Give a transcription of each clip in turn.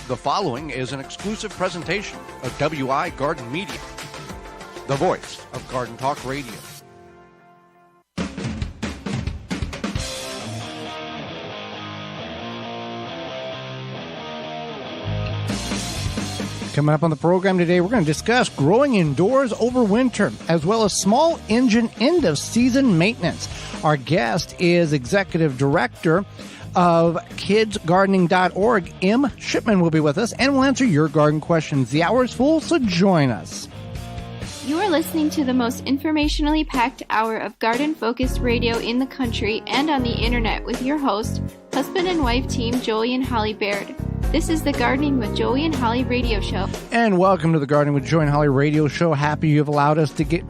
The following is an exclusive presentation of WI Garden Media, the voice of Garden Talk Radio. Coming up on the program today, we're going to discuss growing indoors over winter, as well as small engine end-of-season maintenance. Our guest is Executive Director of kidsgardening.org. Em Shipman will be with us, and we'll answer your garden questions. The hour is full, so join us. You are listening to the most informationally packed hour of garden-focused radio in the country and on the internet with your host, husband and wife team Joey and Holly Baird. This is the Gardening with Joey and Holly radio show. And welcome to the Gardening with Joey and Holly radio show. Happy you've allowed us to get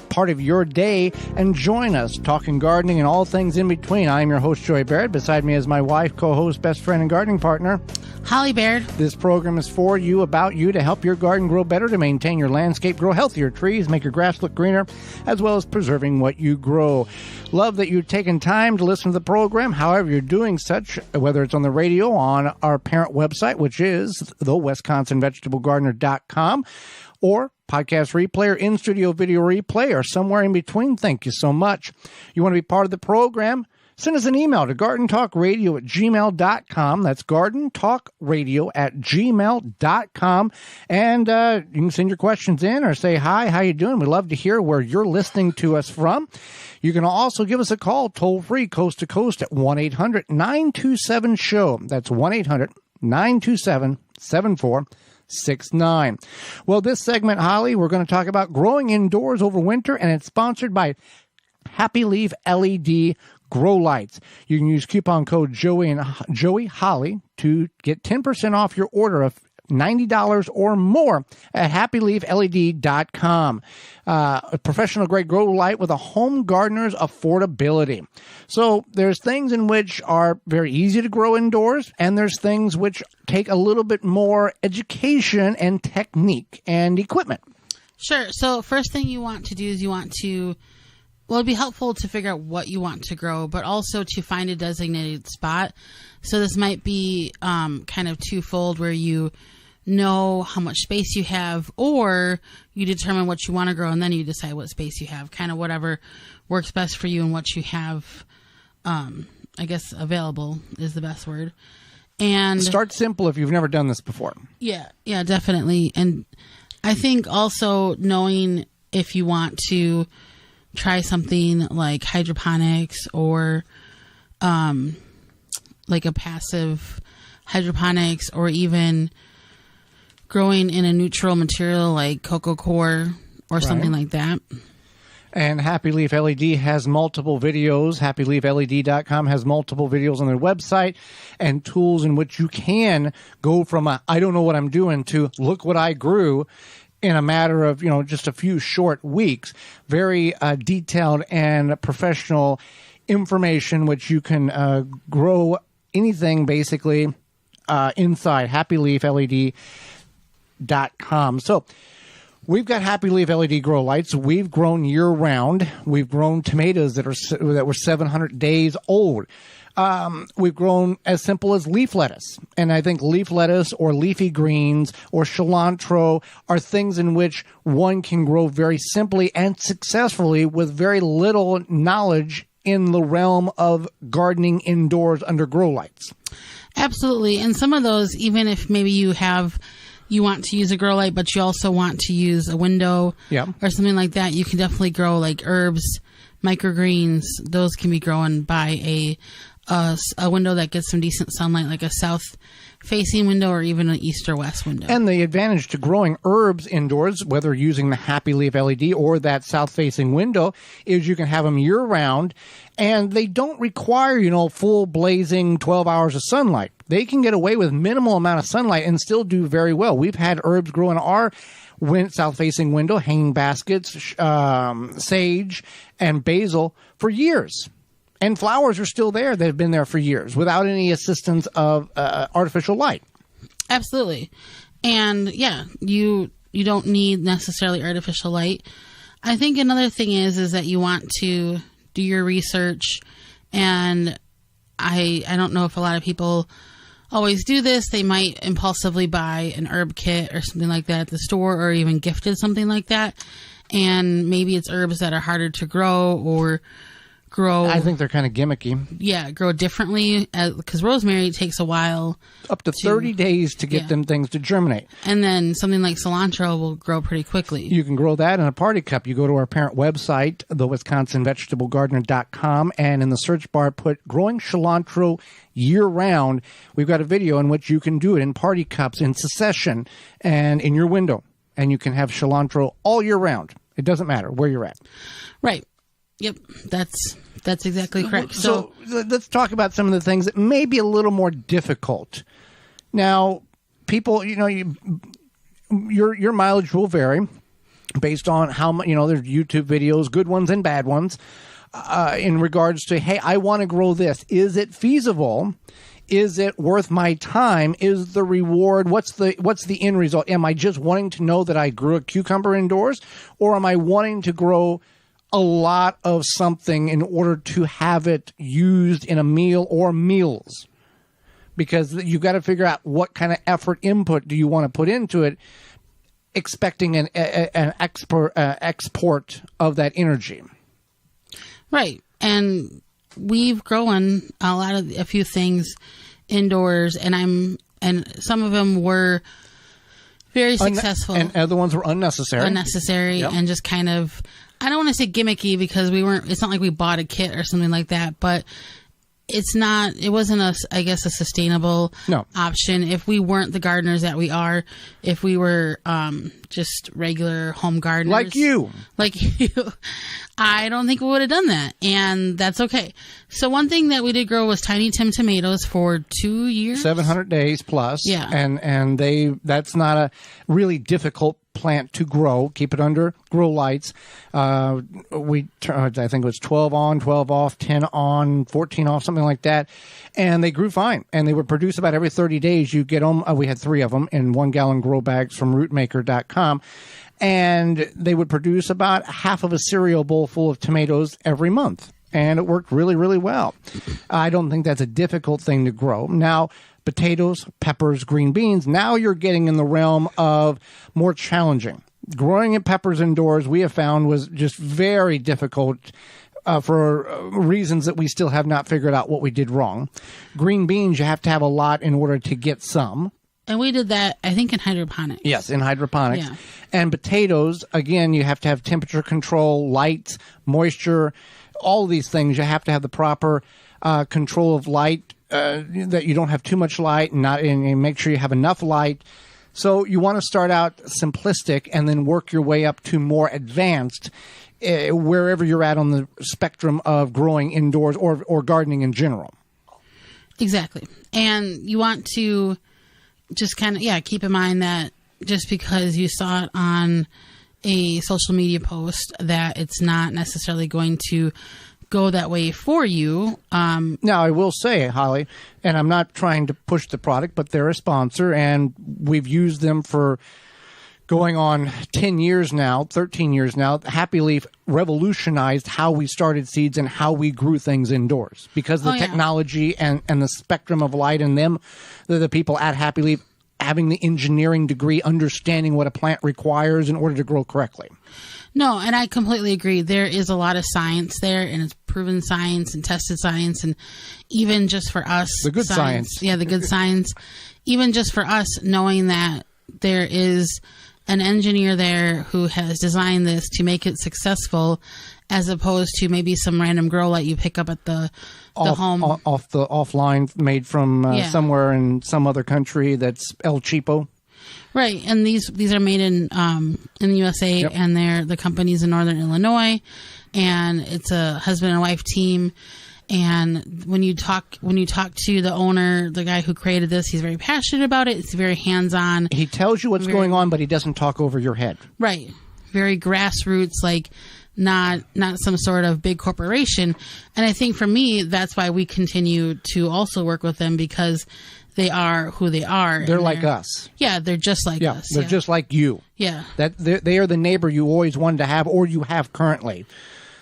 part of your day and join us talking gardening and all things in between. I'm your host, Joey Baird. Beside me is my wife, co-host, best friend, and gardening partner, Holly Baird. This program is for you, about you, to help your garden grow better, to maintain your landscape, grow healthier trees, make your grass look greener, as well as preserving what you grow. Love that you've taken time to listen to the program, however you're doing such, whether it's on the radio, on our parent website, which is the WisconsinVegetableGardener.com, or podcast replay, or in-studio video replay, or somewhere in between. Thank you so much. You want to be part of the program? Send us an email to gardentalkradio@gmail.com. That's gardentalkradio@gmail.com. And you can send your questions in or say, hi, how you doing? We'd love to hear where you're listening to us from. You can also give us a call toll-free, coast to coast, at 1-800-927-SHOW. That's 1-800-927-7469. Well, this segment, Holly, we're going to talk about growing indoors over winter, and it's sponsored by Happy Leaf LED Grow Lights. You can use coupon code Joey Holly to get 10% off your order of $90 or more at happyleafled.com. A professional grade grow light with a home gardener's affordability. So there's things in which are very easy to grow indoors, and there's things which take a little bit more education and technique and equipment. Sure. So first thing you want to do is it'd be helpful to figure out what you want to grow, but also to find a designated spot. So this might be kind of twofold, where you know how much space you have, or you determine what you want to grow, and then you decide what space you have. Kind of whatever works best for you and what you have, I guess, available is the best word. And start simple if you've never done this before. Yeah, definitely. And I think also knowing if you want to try something like hydroponics, or like a passive hydroponics, or even growing in a neutral material like coco coir or something like that. And Happy Leaf LED has multiple videos. HappyLeafLED.com has multiple videos on their website and tools in which you can go from I don't know what I'm doing to look what I grew in a matter of, just a few short weeks. Very detailed and professional information, which you can grow anything basically inside HappyLeafLED.com. So we've got Happy Leaf LED grow lights. We've grown year round. We've grown tomatoes that were 700 days old. We've grown as simple as leaf lettuce. And I think leaf lettuce or leafy greens or cilantro are things in which one can grow very simply and successfully with very little knowledge in the realm of gardening indoors under grow lights. Absolutely. And some of those, even if maybe you want to use a grow light, but you also want to use a window or something like that, you can definitely grow like herbs, microgreens. Those can be grown by a window that gets some decent sunlight, like a south-facing window or even an east or west window. And the advantage to growing herbs indoors, whether using the Happy Leaf LED or that south-facing window, is you can have them year-round, and they don't require, full blazing 12 hours of sunlight. They can get away with minimal amount of sunlight and still do very well. We've had herbs grow in our south-facing window, hanging baskets, sage, and basil for years. And flowers are still there. They've been there for years without any assistance of artificial light. Absolutely. And you don't need necessarily artificial light. I think another thing is that you want to do your research, and I don't know if a lot of people always do this. They might impulsively buy an herb kit or something like that at the store, or even gifted something like that. And maybe it's herbs that are harder to grow or grow. I think they're kind of gimmicky. Yeah, grow differently, because rosemary takes a while. Up to 30 days to get them things to germinate. And then something like cilantro will grow pretty quickly. You can grow that in a party cup. You go to our parent website, thewisconsinvegetablegardener.com, and in the search bar put growing cilantro year-round. We've got a video in which you can do it in party cups, in succession, and in your window. And you can have cilantro all year round. It doesn't matter where you're at. Right. Yep. That's exactly correct. So let's talk about some of the things that may be a little more difficult. Now, people, your mileage will vary based on how much, there's YouTube videos, good ones and bad ones, in regards to, hey, I want to grow this. Is it feasible? Is it worth my time? Is the reward, what's the end result? Am I just wanting to know that I grew a cucumber indoors, or am I wanting to grow a lot of something in order to have it used in a meal or meals? Because you've got to figure out what kind of effort input do you want to put into it, expecting an export of that energy. Right. And we've grown a few things indoors, and some of them were very successful, and other ones were unnecessary, yep. And just kind of, I don't want to say gimmicky, because it's not like we bought a kit or something like that, but it wasn't a sustainable option if we weren't the gardeners that we are. If we were just regular home gardeners like you, I don't think we would have done that, and that's okay. So one thing that we did grow was Tiny Tim tomatoes for 2 years, 700 days plus. Yeah, and that's not a really difficult plant to grow. Keep it under grow lights. I think it was 12 on, 12 off, 10 on, 14 off, something like that. And they grew fine. And they would produce about every 30 days. You get them. We had 3 of them in 1 gallon grow bags from rootmaker.com. And they would produce about half of a cereal bowl full of tomatoes every month. And it worked really, really well. I don't think that's a difficult thing to grow. Now, potatoes, peppers, green beans, now you're getting in the realm of more challenging. Growing peppers indoors, we have found, was just very difficult for reasons that we still have not figured out what we did wrong. Green beans, you have to have a lot in order to get some. And we did that, I think, in hydroponics. Yes, in hydroponics. Yeah. And potatoes, again, you have to have temperature control, light, moisture, all of these things. You have to have the proper control of light, that you don't have too much light, and make sure you have enough light. So you want to start out simplistic and then work your way up to more advanced, wherever you're at on the spectrum of growing indoors or gardening in general. Exactly. And you want to just kind of, keep in mind that just because you saw it on a social media post, that it's not necessarily going to go that way for you. Now, I will say, Holly, and I'm not trying to push the product, but they're a sponsor, and we've used them for going on 10 years now, 13 years now. Happy Leaf revolutionized how we started seeds and how we grew things indoors, because of the technology and the spectrum of light in them. The people at Happy Leaf having the engineering degree, understanding what a plant requires in order to grow correctly. No, and I completely agree. There is a lot of science there, and it's proven science and tested science, and even just for us, the good science. Yeah, the good science. Even just for us, knowing that there is an engineer there who has designed this to make it successful, as opposed to maybe some random grow light you pick up at the home offline, made from somewhere in some other country that's El Cheapo. Right, and these are made in the USA, and the company's in Northern Illinois, and it's a husband and wife team. And when you talk to the owner, the guy who created this, he's very passionate about it. It's very hands-on. He tells you what's going on, but he doesn't talk over your head. Right, very grassroots, like not some sort of big corporation. And I think for me, that's why we continue to also work with them, because they are who they are. They're like us. Yeah, they're just like us. They're just like you. Yeah. That they are the neighbor you always wanted to have, or you have currently.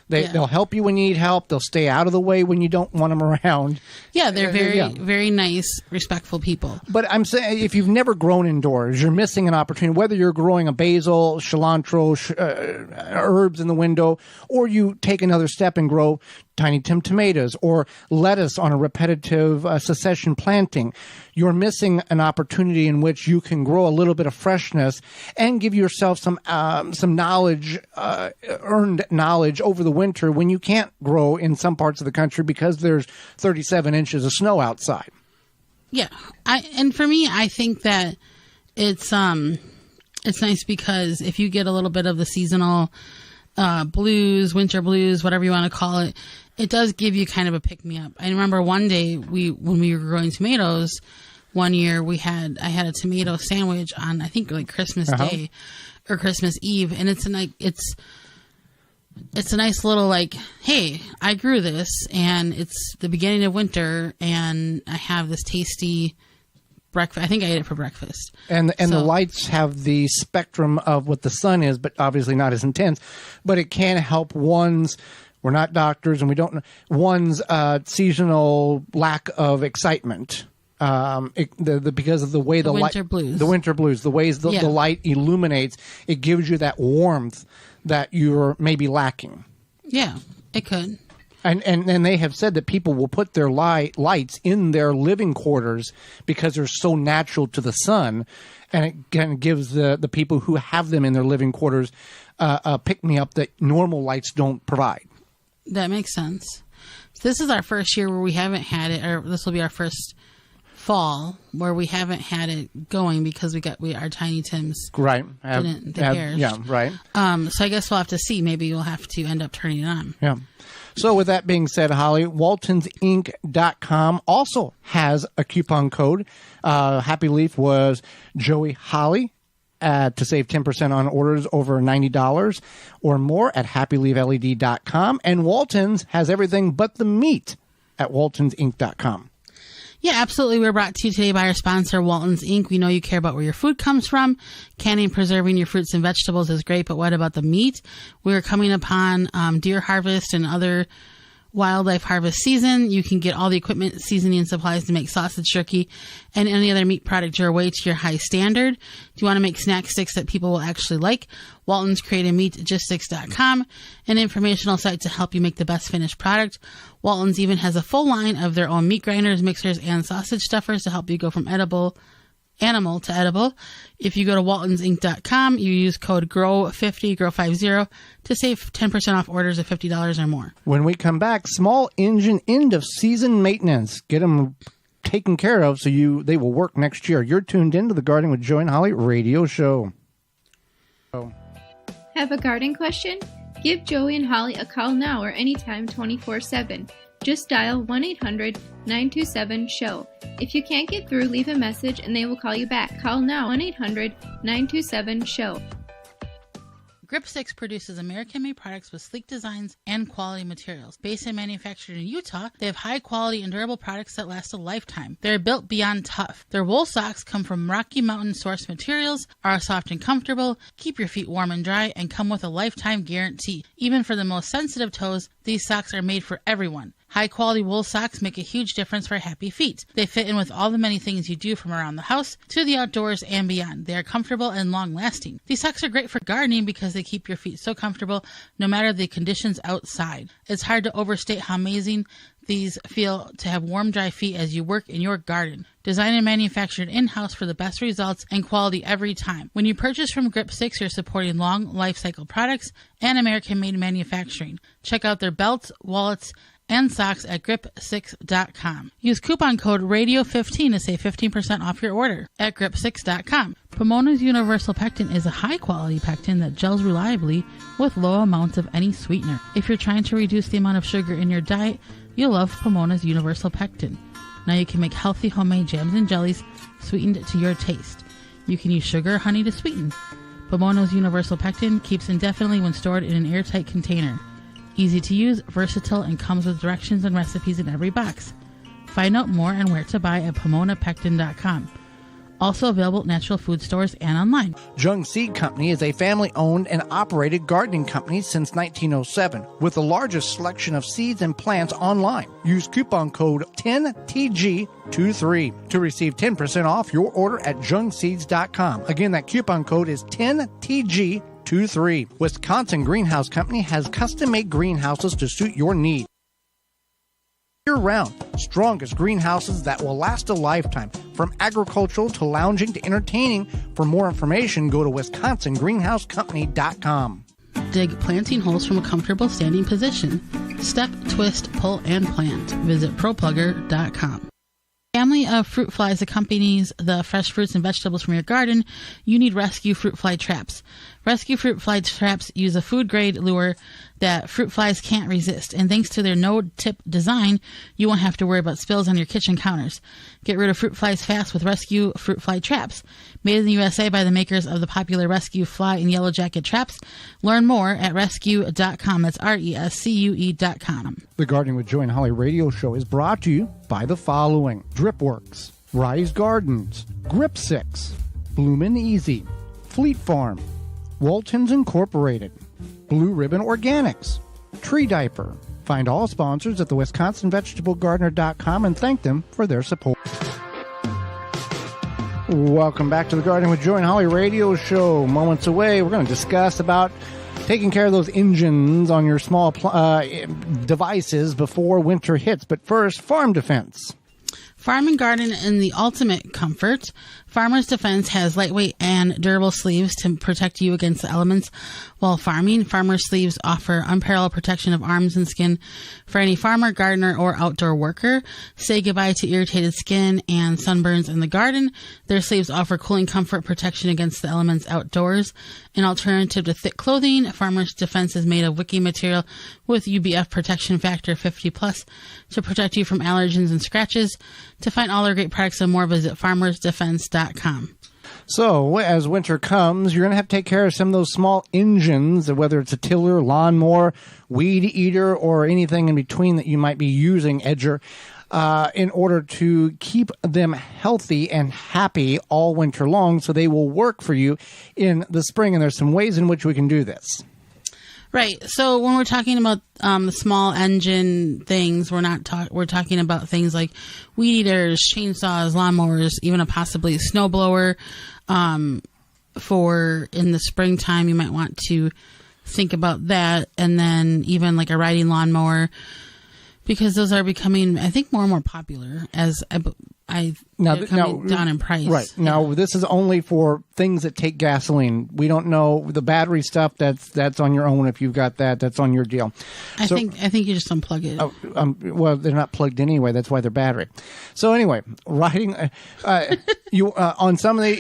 They'll help you when you need help. They'll stay out of the way when you don't want them around. Yeah, they're very nice, respectful people. But I'm saying, if you've never grown indoors, you're missing an opportunity. Whether you're growing a basil, cilantro, herbs in the window, or you take another step and grow Tiny Tim tomatoes or lettuce on a repetitive succession planting, you're missing an opportunity in which you can grow a little bit of freshness and give yourself some knowledge, earned knowledge over the winter when you can't grow in some parts of the country because there's 37 inches of snow outside. Yeah, and for me, I think that it's nice because if you get a little bit of the seasonal blues, winter blues, whatever you want to call it, it does give you kind of a pick-me-up. I remember one day when we were growing tomatoes, one year I had a tomato sandwich on, I think, like Christmas Day or Christmas Eve, and it's a nice little, like, hey, I grew this, and it's the beginning of winter, and I have this tasty breakfast. I think I ate it for breakfast. And the lights have the spectrum of what the sun is, but obviously not as intense. But it can help one's, we're not doctors, and we don't know, one's seasonal lack of excitement. Because of the way the winter light, blues. The winter blues, the ways the light illuminates, it gives you that warmth that you're maybe lacking. Yeah, it could. And they have said that people will put their lights in their living quarters because they're so natural to the sun, and it kind of gives the people who have them in their living quarters a pick-me-up that normal lights don't provide. That makes sense. This is our first year where we haven't had it, or this will be our first fall where we haven't had it going because our Tiny Tims right perished. Yeah, right. So I guess we'll have to see. Maybe we'll have to end up turning it on. Yeah. So with that being said, Holly, WaltonsInc.com also has a coupon code. Happy Leaf was Joey Holly to save 10% on orders over $90 or more at HappyLeafLED.com. And Waltons has everything but the meat at WaltonsInc.com. Yeah, absolutely. We're brought to you today by our sponsor, Waltons Inc. We know you care about where your food comes from. Canning and preserving your fruits and vegetables is great, but what about the meat? We're coming upon deer harvest and other wildlife harvest season. You can get all the equipment, seasoning, and supplies to make sausage, jerky, and any other meat product your way to your high standard. Do you want to make snack sticks that people will actually like? Walton's created meatgistics.com, an informational site to help you make the best finished product. Walton's even has a full line of their own meat grinders, mixers, and sausage stuffers to help you go from animal to edible. If you go to waltonsinc.com, you use code GROW50 to save 10% off orders of $50 or more. When we come back, small engine end of season maintenance. Get them taken care of so they will work next year. You're tuned into the Gardening with Joey and Holly radio show. Have a garden question? Give Joey and Holly a call now or anytime 24/7. Just dial 1-800-927-SHOW. If you can't get through, leave a message and they will call you back. Call now 1-800-927-SHOW. Grip 6 produces American-made products with sleek designs and quality materials. Based and manufactured in Utah, they have high-quality and durable products that last a lifetime. They're built beyond tough. Their wool socks come from Rocky Mountain source materials, are soft and comfortable, keep your feet warm and dry, and come with a lifetime guarantee. Even for the most sensitive toes, these socks are made for everyone. High-quality wool socks make a huge difference for happy feet. They fit in with all the many things you do from around the house to the outdoors and beyond. They are comfortable and long-lasting. These socks are great for gardening because they keep your feet so comfortable no matter the conditions outside. It's hard to overstate how amazing these feel to have warm, dry feet as you work in your garden. Designed and manufactured in-house for the best results and quality every time. When you purchase from Grip 6, you're supporting long life cycle products and American-made manufacturing. Check out their belts, wallets, and socks at grip6.com. Use coupon code RADIO15 to save 15% off your order at grip6.com. Pomona's Universal Pectin is a high-quality pectin that gels reliably with low amounts of any sweetener. If you're trying to reduce the amount of sugar in your diet, you'll love Pomona's Universal Pectin. Now you can make healthy homemade jams and jellies sweetened to your taste. You can use sugar or honey to sweeten. Pomona's Universal Pectin keeps indefinitely when stored in an airtight container. Easy to use, versatile, and comes with directions and recipes in every box. Find out more and where to buy at PomonaPectin.com. Also available at natural food stores and online. Jung Seed Company is a family-owned and operated gardening company since 1907 with the largest selection of seeds and plants online. Use coupon code 10TG23 to receive 10% off your order at jungseeds.com. Again, that coupon code is 10TG23. Wisconsin Greenhouse Company has custom-made greenhouses to suit your needs. Year-round, strongest greenhouses that will last a lifetime. From agricultural to lounging to entertaining. For more information, go to wisconsingreenhousecompany.com. Dig planting holes from a comfortable standing position. Step, twist, pull, and plant. Visit ProPlugger.com. Family of fruit flies accompanies the fresh fruits and vegetables from your garden. You need rescue fruit fly traps. Rescue fruit fly traps use a food-grade lure that fruit flies can't resist, and thanks to their no-tip design, you won't have to worry about spills on your kitchen counters. Get rid of fruit flies fast with Rescue fruit fly traps. Made in the USA by the makers of the popular Rescue fly and yellow jacket traps. Learn more at rescue.com. That's RESCUE.com. The Gardening with Joy and Holly radio show is brought to you by the following: Dripworks, Rise Gardens, Grip 6, Bloomin' Easy, Fleet Farm, Waltons Incorporated, Blue Ribbon Organics, Tree Diaper. Find all sponsors at the WisconsinVegetableGardener.com and thank them for their support. Welcome back to the Gardening with Joy and Holly radio show. Moments away, we're going to discuss about taking care of those engines on your small devices before winter hits. But first, farm defense. Farm and garden in the ultimate comfort. Farmer's Defense has lightweight and durable sleeves to protect you against the elements while farming. Farmer sleeves offer unparalleled protection of arms and skin for any farmer, gardener, or outdoor worker. Say goodbye to irritated skin and sunburns in the garden. Their sleeves offer cooling comfort protection against the elements outdoors. An alternative to thick clothing, Farmer's Defense is made of wicking material with UBF protection factor 50+ to protect you from allergens and scratches. To find all their great products and more, visit farmersdefense.com. So, as winter comes, you're going to have to take care of some of those small engines, whether it's a tiller, lawnmower, weed eater, or anything in between that you might be using, edger, in order to keep them healthy and happy all winter long so they will work for you in the spring. And there's some ways in which we can do this. Right. So when we're talking about the small engine things, we're talking about things like weed eaters, chainsaws, lawnmowers, even a possibly snowblower. For in the springtime, you might want to think about that, and then even like a riding lawnmower, because those are becoming, I think, more and more popular as they're coming down in price. Right. Now, this is only for things that take gasoline. We don't know the battery stuff. That's on your own. If you've got that, that's on your deal. I think you just unplug it. Well, they're not plugged anyway. That's why they're battery. So anyway, riding, you on some of the,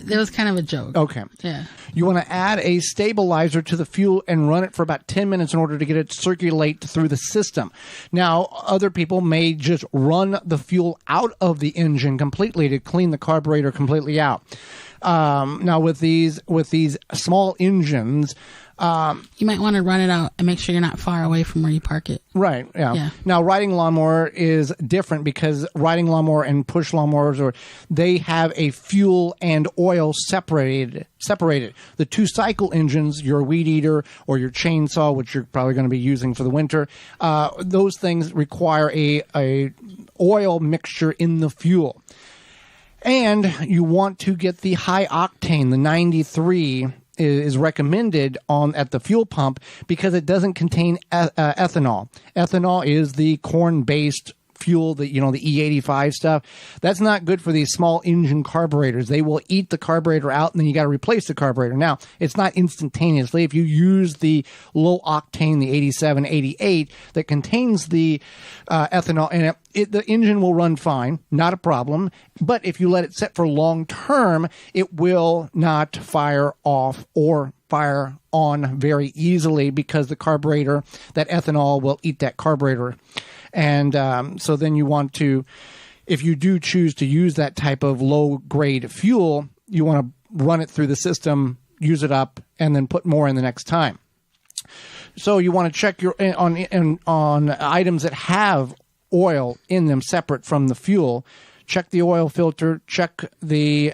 that was kind of a joke. Okay. Yeah. You want to add a stabilizer to the fuel and run it for about 10 minutes in order to get it to circulate through the system. Now, other people may just run the fuel out of the engine completely to clean the carburetor completely out. Now, with these small engines, you might want to run it out and make sure you're not far away from where you park it. Right. Yeah. Now, riding lawnmower is different because riding lawnmower and push lawnmowers, they have a fuel and oil separated. The two cycle engines, your weed eater or your chainsaw, which you're probably going to be using for the winter, those things require a oil mixture in the fuel. And you want to get the high octane, the 93 is recommended at the fuel pump because it doesn't contain ethanol. Ethanol is the corn-based fuel, the E85 stuff. That's not good for these small engine carburetors. They will eat the carburetor out, and then you got to replace the carburetor. Now, it's not instantaneously. If you use the low octane, the 87, 88, that contains the ethanol in it, the engine will run fine, not a problem. But if you let it set for long term, it will not fire off or fire on very easily because the carburetor, that ethanol will eat that carburetor. And so then you want to, if you do choose to use that type of low-grade fuel, you want to run it through the system, use it up, and then put more in the next time. So you want to check on items that have oil in them separate from the fuel. check the oil filter, check the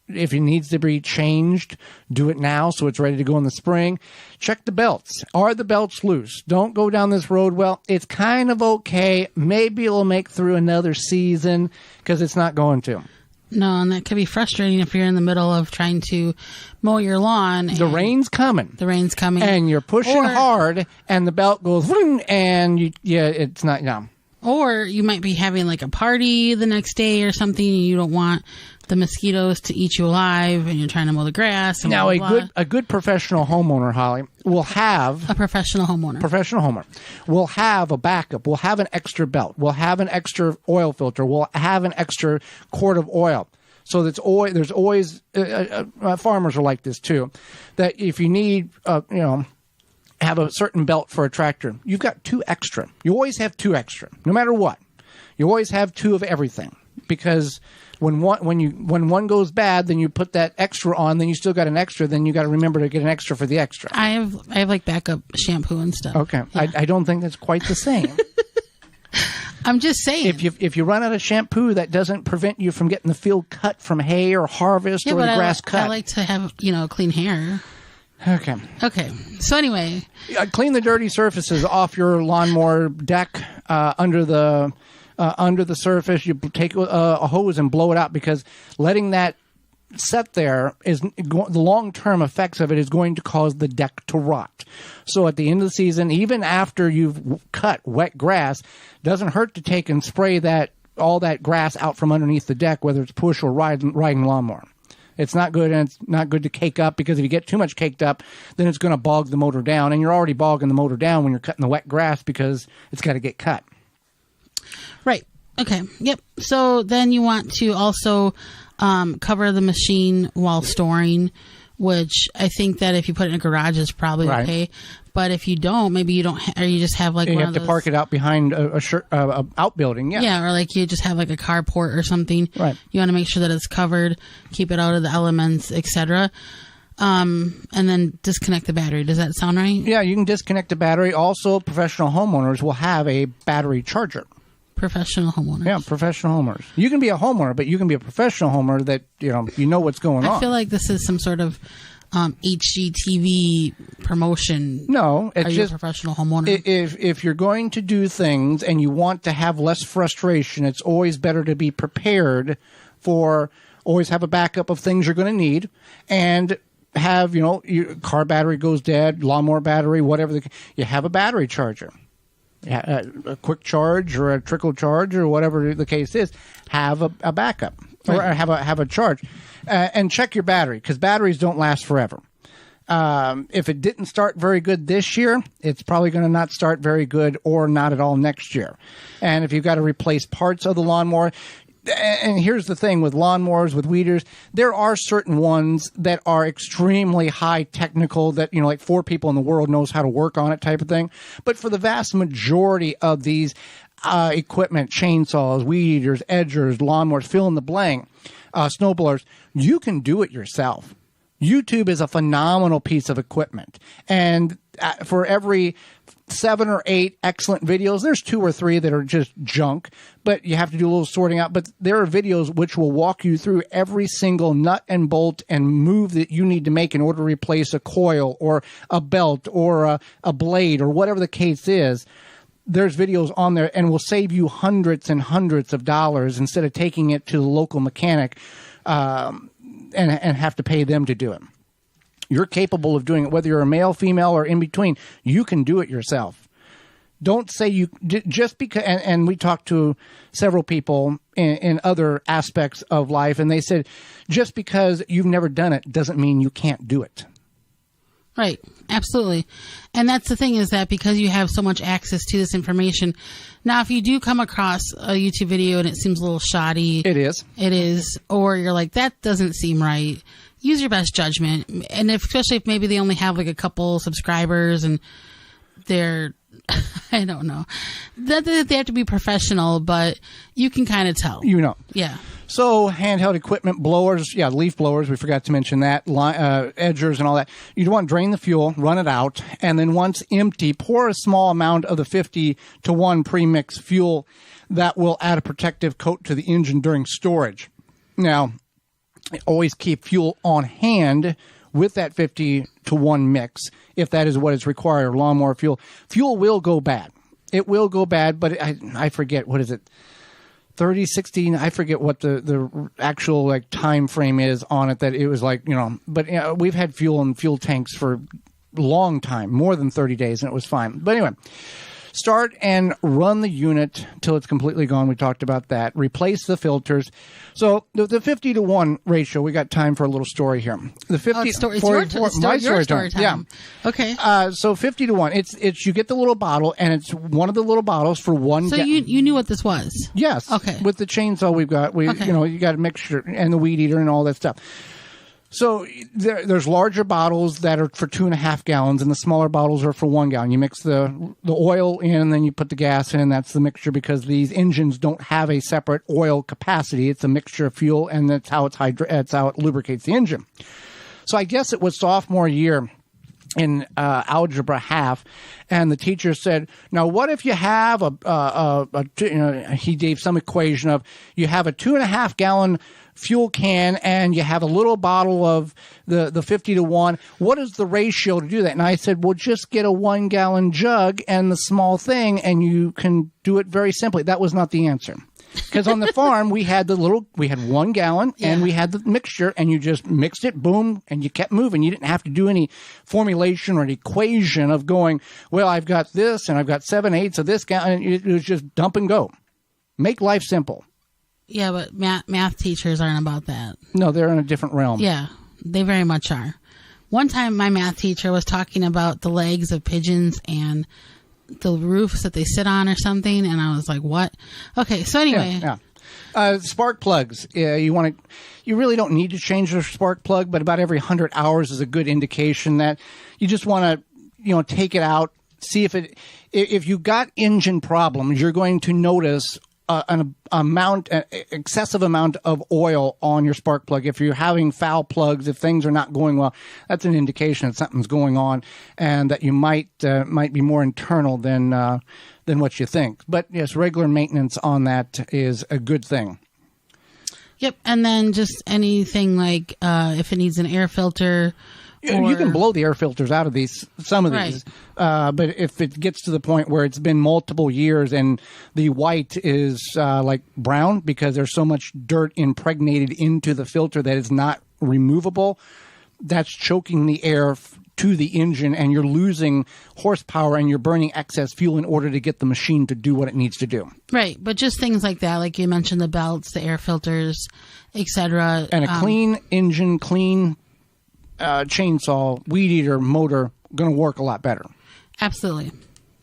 if it needs to be changed, do it now so it's ready to go in the spring. Check the belts. Are the belts loose? Don't go down this road. Well, it's kind of okay. Maybe it'll make through another season, because it's not going to. No, and that could be frustrating if you're in the middle of trying to mow your lawn. The rain's coming. And you're pushing hard, and the belt goes, and it's not, no. Or you might be having like a party the next day or something, and you don't want the mosquitoes to eat you alive, and you're trying to mow the grass. And now, blah, blah, blah. a good professional homeowner, Holly, will have a professional homeowner. Will have a backup. Will have an extra belt. Will have an extra oil filter. Will have an extra quart of oil. So there's always farmers are like this too. That if you need, have a certain belt for a tractor, you've got 2 extra. You always have 2 extra, no matter what. You always have 2 of everything, because when one goes bad, then you put that extra on, then you still got an extra, then you got to remember to get an extra for the extra. I have like backup shampoo and stuff. Okay. Yeah. I don't think that's quite the same. I'm just saying. If you run out of shampoo, that doesn't prevent you from getting the field cut from hay or harvest or the grass cut. I like to have, clean hair. Okay. So anyway. Clean the dirty surfaces off your lawnmower deck, under the surface. You take a hose and blow it out, because letting that set there is the long-term effects of it is going to cause the deck to rot. So at the end of the season, even after you've cut wet grass, doesn't hurt to take and spray all that grass out from underneath the deck, whether it's push or riding lawnmower. It's not good, and it's not good to cake up, because if you get too much caked up, then it's going to bog the motor down, and you're already bogging the motor down when you're cutting the wet grass, because it's got to get cut. Right. Okay. Yep. So then you want to also cover the machine while storing, which I think that if you put it in a garage is probably okay. But if you don't, maybe you don't, or you just have like you have to park it out behind a outbuilding. Yeah. Yeah. Or like you just have like a carport or something. Right. You want to make sure that it's covered, keep it out of the elements, etc. And then disconnect the battery. Does that sound right? Yeah. You can disconnect the battery. Also, professional homeowners will have a battery charger. Professional homeowners. Yeah, professional homeowners. You can be a homeowner, but you can be a professional homeowner that, you know what's going on. I feel like this is some sort of HGTV promotion. No, it's just a professional homeowner. If you're going to do things and you want to have less frustration, it's always better to be prepared for, always have a backup of things you're going to need, and have, your car battery goes dead, lawnmower battery, whatever, you have a battery charger. A quick charge or a trickle charge or whatever the case is, have a backup or have a charge, and check your battery, because batteries don't last forever. If it didn't start very good this year, it's probably going to not start very good or not at all next year. And if you've got to replace parts of the lawnmower, and here's the thing with lawnmowers, with weeders, there are certain ones that are extremely high technical that, like 4 people in the world knows how to work on it type of thing. But for the vast majority of these equipment, chainsaws, weed eaters, edgers, lawnmowers, fill in the blank, snowblowers, you can do it yourself. YouTube is a phenomenal piece of equipment. And for every 7 or 8 excellent videos, there's 2 or 3 that are just junk, but you have to do a little sorting out. But there are videos which will walk you through every single nut and bolt and move that you need to make in order to replace a coil or a belt or a blade or whatever the case is. There's videos on there, and will save you hundreds and hundreds of dollars instead of taking it to the local mechanic and have to pay them to do it. You're capable of doing it, whether you're a male, female, or in between. You can do it yourself. Don't say you just because. And we talked to several people in other aspects of life, and they said just because you've never done it doesn't mean you can't do it. Right. Absolutely. And that's the thing, is that because you have so much access to this information. Now, if you do come across a YouTube video and it seems a little shoddy. It is. Or you're like, that doesn't seem right. Use your best judgment. And especially if maybe they only have like a couple subscribers and they're I don't know. That they have to be professional, but you can kind of tell. Yeah. So handheld equipment, blowers, leaf blowers. We forgot to mention that, edgers and all that. You want to drain the fuel, run it out, and then once empty, pour a small amount of the 50-to-1 premix fuel that will add a protective coat to the engine during storage. Now, always keep fuel on hand with that 50-to-1 mix, if that is what is required, lawnmower fuel. Fuel will go bad. It will go bad, but I forget, what is it? 30, 16, I forget what the actual like time frame is on it, that it was like, but we've had fuel in fuel tanks for a long time, more than 30 days, and it was fine. But anyway, start and run the unit till it's completely gone. We talked about that. Replace the filters. So the 50-to-1 ratio, we got time for a little story here. The 50 it's your story time. Yeah. Okay. So 50-to-1, it's you get the little bottle, and it's one of the little bottles for one. So you knew what this was? Yes. Okay. With the chainsaw we've got, you got a mixture and the weed eater and all that stuff. So there's larger bottles that are for 2.5 gallons, and the smaller bottles are for 1 gallon. You mix the oil in, and then you put the gas in, and that's the mixture, because these engines don't have a separate oil capacity. It's a mixture of fuel, and that's how that's how it lubricates the engine. So I guess it was sophomore year in algebra half, and the teacher said, now what if you have he gave some equation of, you have a 2.5 gallon fuel can and you have a little bottle of the 50-to-1. What is the ratio to do that? And I said, well, just get a 1 gallon jug and the small thing, and you can do it very simply. That was not the answer. Because on the farm, we had 1 gallon and we had the mixture, and you just mixed it, boom, and you kept moving. You didn't have to do any formulation or an equation of going, well, I've got this and I've got 7/8 of this gallon. It was just dump and go. Make life simple. Yeah, but math teachers aren't about that. No, they're in a different realm. Yeah, they very much are. One time my math teacher was talking about the legs of pigeons and the roofs that they sit on or something, and I was like, what? Okay, so anyway. Yeah. Spark plugs. You really don't need to change the spark plug, but about every 100 hours is a good indication that you just want to, take it out, see if you got engine problems, you're going to notice an excessive amount of oil on your spark plug. If you're having foul plugs, if things are not going well, that's an indication that something's going on, and that you might be more internal than what you think. But yes, regular maintenance on that is a good thing. Yep, and then just anything like if it needs an air filter. You can blow the air filters out of some of these, but if it gets to the point where it's been multiple years and the white is like brown because there's so much dirt impregnated into the filter that is not removable, that's choking the air to the engine, and you're losing horsepower and you're burning excess fuel in order to get the machine to do what it needs to do. Right, but just things like that, like you mentioned, the belts, the air filters, etc. And a clean engine, clean chainsaw, weed eater, motor, going to work a lot better. Absolutely.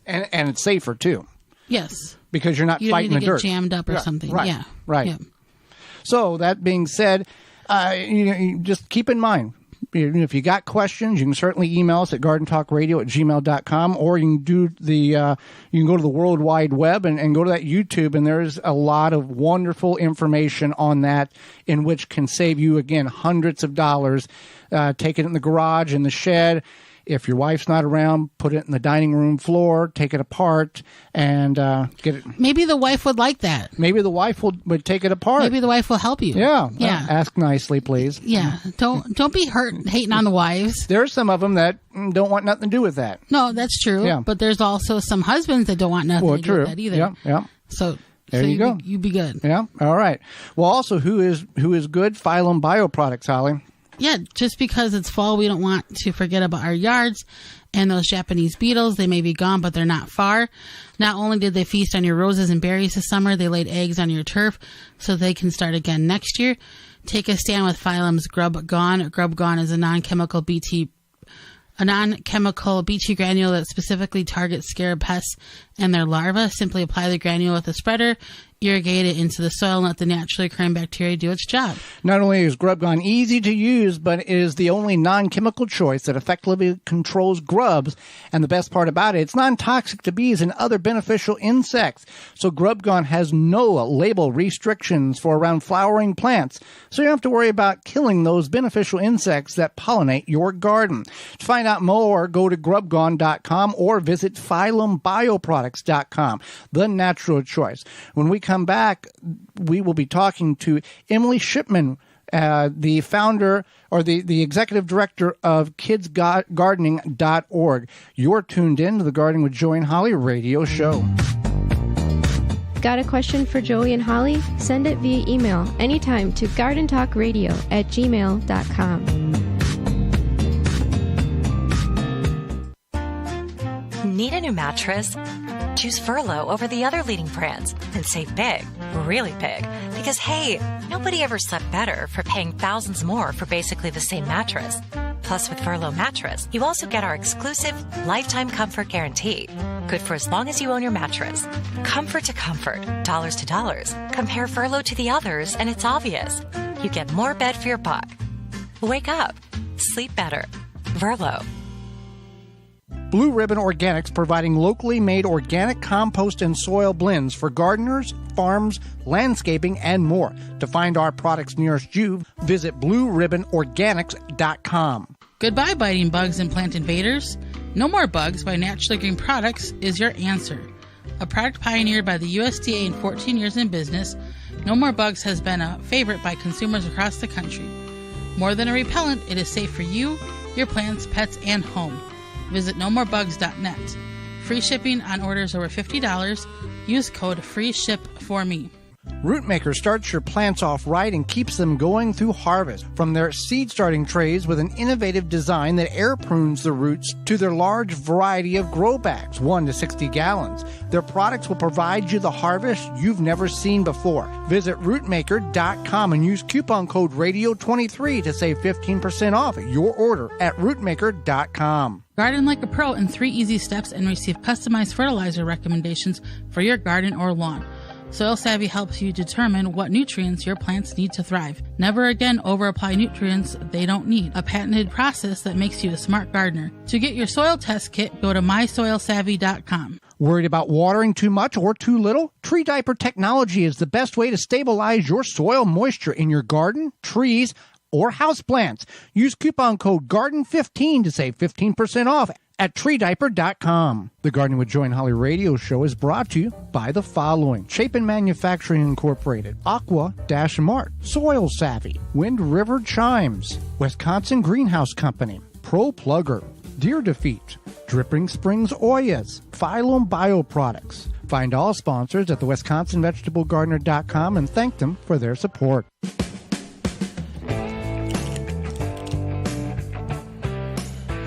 And it's safer too. Yes. Because you're not fighting the dirt. You don't need to get jammed up or something. Right. Yeah. Right. Yeah. So that being said, you just keep in mind, if you got questions, you can certainly email us at gardentalkradio@gmail.com, or you can do you can go to the World Wide Web and go to that YouTube, and there's a lot of wonderful information on that, in which can save you, again, hundreds of dollars. Take it in the garage, in the shed. If your wife's not around, put it in the dining room floor, take it apart, and get it. Maybe the wife would like that. Maybe the wife would take it apart. Maybe the wife will help you. Yeah. Yeah. Ask nicely, please. Yeah. Don't be hating on the wives. There are some of them that don't want nothing to do with that. No, that's true. Yeah. But there's also some husbands that don't want nothing to do with that either. Yeah. Yeah. So there you go. You be good. Yeah. All right. Well, also, who is good? Phylum Bioproducts, Holly. Yeah, just because it's fall, we don't want to forget about our yards and those Japanese beetles. They may be gone, but they're not far. Not only did they feast on your roses and berries this summer, they laid eggs on your turf so they can start again next year. Take a stand with Phylum's Grub Gone. Grub Gone is a non-chemical BT granule that specifically targets scarab pests and their larvae. Simply apply the granule with a spreader irrigate it into the soil and let the naturally occurring bacteria do its job. Not only is Grub Gone easy to use, but it is the only non-chemical choice that effectively controls grubs. And the best part about it, it's non-toxic to bees and other beneficial insects. So Grub Gone has no label restrictions for around flowering plants. So you don't have to worry about killing those beneficial insects that pollinate your garden. To find out more, go to grubgone.com or visit phyllumbioproducts.com. The natural choice. When we come back, we will be talking to Em Shipman, the founder or the executive director of kidsgardening.org. You're tuned in to the Gardening with Joey and Holly radio show. Got a question for Joey and Holly? Send it via email anytime to gardentalkradio@gmail.com. Need a new mattress? Choose Furlow over the other leading brands and save big, really big. Because hey, nobody ever slept better for paying thousands more for basically the same mattress. Plus, with Furlow mattress, you also get our exclusive lifetime comfort guarantee. Good for as long as you own your mattress. Comfort to comfort, dollars to dollars. Compare Furlow to the others, and it's obvious. You get more bed for your buck. Wake up. Sleep better. Furlow. Blue Ribbon Organics, providing locally made organic compost and soil blends for gardeners, farms, landscaping, and more. To find our products nearest you, visit blueribbonorganics.com. Goodbye, biting bugs and plant invaders. No More Bugs by Naturally Green Products is your answer. A product pioneered by the USDA in 14 years in business, No More Bugs has been a favorite by consumers across the country. More than a repellent, it is safe for you, your plants, pets, and home. Visit nomorebugs.net. Free shipping on orders over $50. Use code FREESHIP4ME. Rootmaker starts your plants off right and keeps them going through harvest. From their seed starting trays with an innovative design that air prunes the roots to their large variety of grow bags, 1 to 60 gallons. Their products will provide you the harvest you've never seen before. Visit rootmaker.com and use coupon code RADIO23 to save 15% off your order at rootmaker.com. Garden like a pro in 3 easy steps and receive customized fertilizer recommendations for your garden or lawn. Soil Savvy helps you determine what nutrients your plants need to thrive. Never again over-apply nutrients they don't need. A patented process that makes you a smart gardener. To get your soil test kit, go to mysoilsavvy.com. Worried about watering too much or too little? Tree Diaper technology is the best way to stabilize your soil moisture in your garden, trees, or houseplants. Use coupon code GARDEN15 to save 15% off at treediaper.com. The Gardening with Joey and Holly radio show is brought to you by the following: Chapin Manufacturing Incorporated, Aqua-Mart, Soil Savvy, Wind River Chimes, Wisconsin Greenhouse Company, Pro Plugger, Deer Defeat, Dripping Springs Oyas, Phylum Bioproducts. Find all sponsors at the WisconsinVegetableGardener.com and thank them for their support.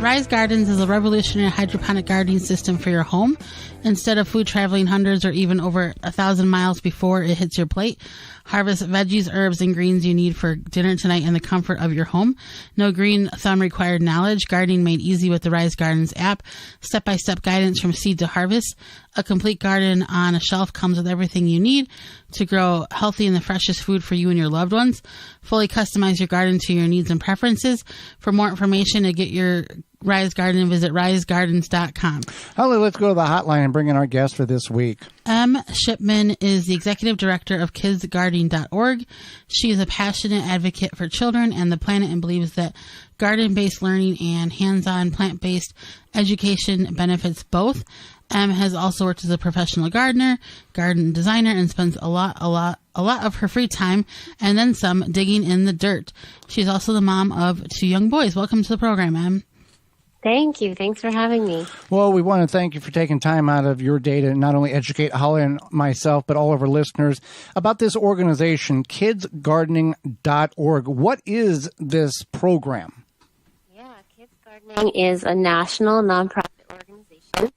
Rise Gardens is a revolutionary hydroponic gardening system for your home. Instead of food traveling hundreds or even over 1,000 miles before it hits your plate, harvest veggies, herbs, and greens you need for dinner tonight in the comfort of your home. No green thumb required knowledge. Gardening made easy with the Rise Gardens app. Step-by-step guidance from seed to harvest. A complete garden on a shelf comes with everything you need to grow healthy and the freshest food for you and your loved ones. Fully customize your garden to your needs and preferences. For more information to get your Rise Garden, visit risegardens.com. Holly, let's go to the hotline and bring in our guest for this week. Em Shipman is the executive director of kidsgardening.org. She is a passionate advocate for children and the planet and believes that garden-based learning and hands-on plant-based education benefits both. Em has also worked as a professional gardener, garden designer, and spends a lot of her free time and then some digging in the dirt. She's also the mom of 2 young boys. Welcome to the program, Em. Thank you. Thanks for having me. Well, we want to thank you for taking time out of your day to not only educate Holly and myself, but all of our listeners about this organization, kidsgardening.org. What is this program? Yeah, Kids Gardening is a national nonprofit organization.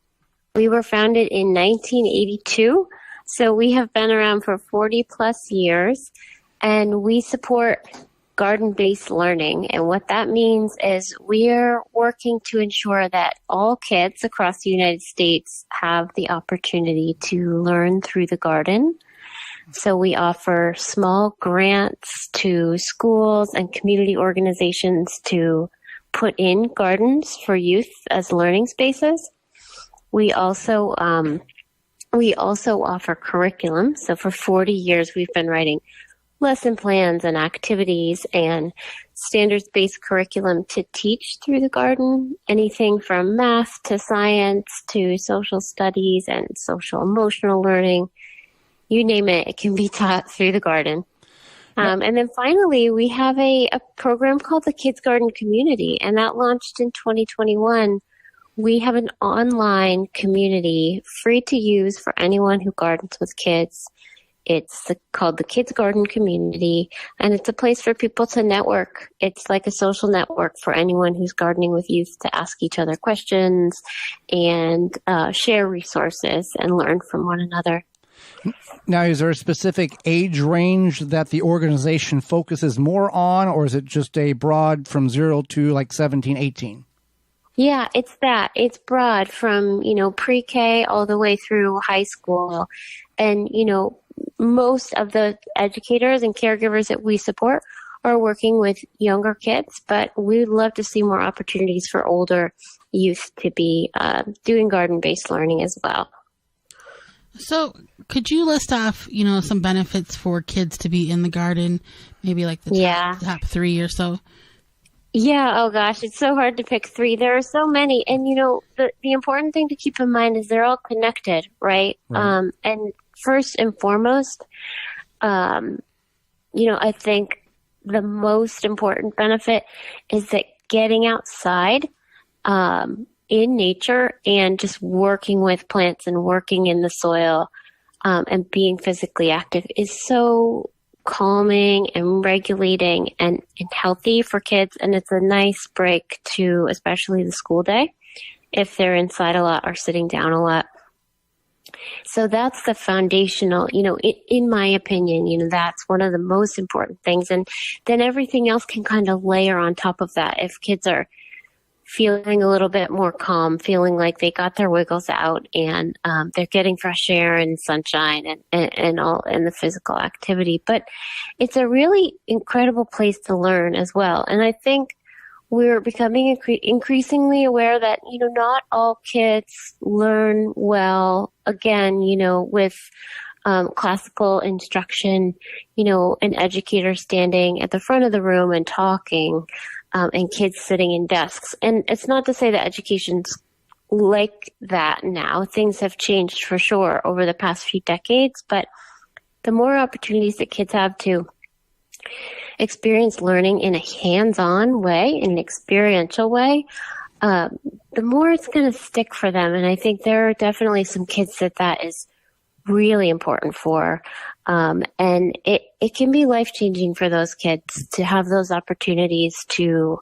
We were founded in 1982, so we have been around for 40 plus years, and we support garden-based learning. And what that means is we're working to ensure that all kids across the United States have the opportunity to learn through the garden. So we offer small grants to schools and community organizations to put in gardens for youth as learning spaces. We also offer curriculum. So for 40 years, we've been writing lesson plans and activities and standards-based curriculum to teach through the garden, anything from math to science to social studies and social emotional learning. You name it, it can be taught through the garden. And then finally, we have a program called the Kids Garden Community, and that launched in 2021. We have an online community free to use for anyone who gardens with kids. It's called the Kids Garden Community, and it's a place for people to network. It's like a social network for anyone who's gardening with youth to ask each other questions and share resources and learn from one another. Now, is there a specific age range that the organization focuses more on, or is it just a broad from 0 to like 17, 18? Yeah, it's that. It's broad from, pre-K all the way through high school. And, most of the educators and caregivers that we support are working with younger kids, but we'd love to see more opportunities for older youth to be doing garden-based learning as well. So could you list off, some benefits for kids to be in the garden, maybe like the top 3 or so? Yeah. Oh gosh, it's so hard to pick 3. There are so many. And, the important thing to keep in mind is they're all connected, right? And first and foremost, I think the most important benefit is that getting outside, in nature and just working with plants and working in the soil, and being physically active is so calming and regulating and healthy for kids. And it's a nice break to especially the school day if they're inside a lot or sitting down a lot. So that's the foundational, in my opinion, that's one of the most important things. And then everything else can kind of layer on top of that. If kids are feeling a little bit more calm, feeling like they got their wiggles out and they're getting fresh air and sunshine and all and the physical activity. But it's a really incredible place to learn as well. And I think we're becoming increasingly aware that, not all kids learn well, again, with classical instruction, an educator standing at the front of the room and talking, and kids sitting in desks. And it's not to say that education's like that now. Things have changed for sure over the past few decades, but the more opportunities that kids have to experience learning in a hands-on way, in an experiential way, the more it's going to stick for them. And I think there are definitely some kids that is really important for. And it can be life-changing for those kids to have those opportunities to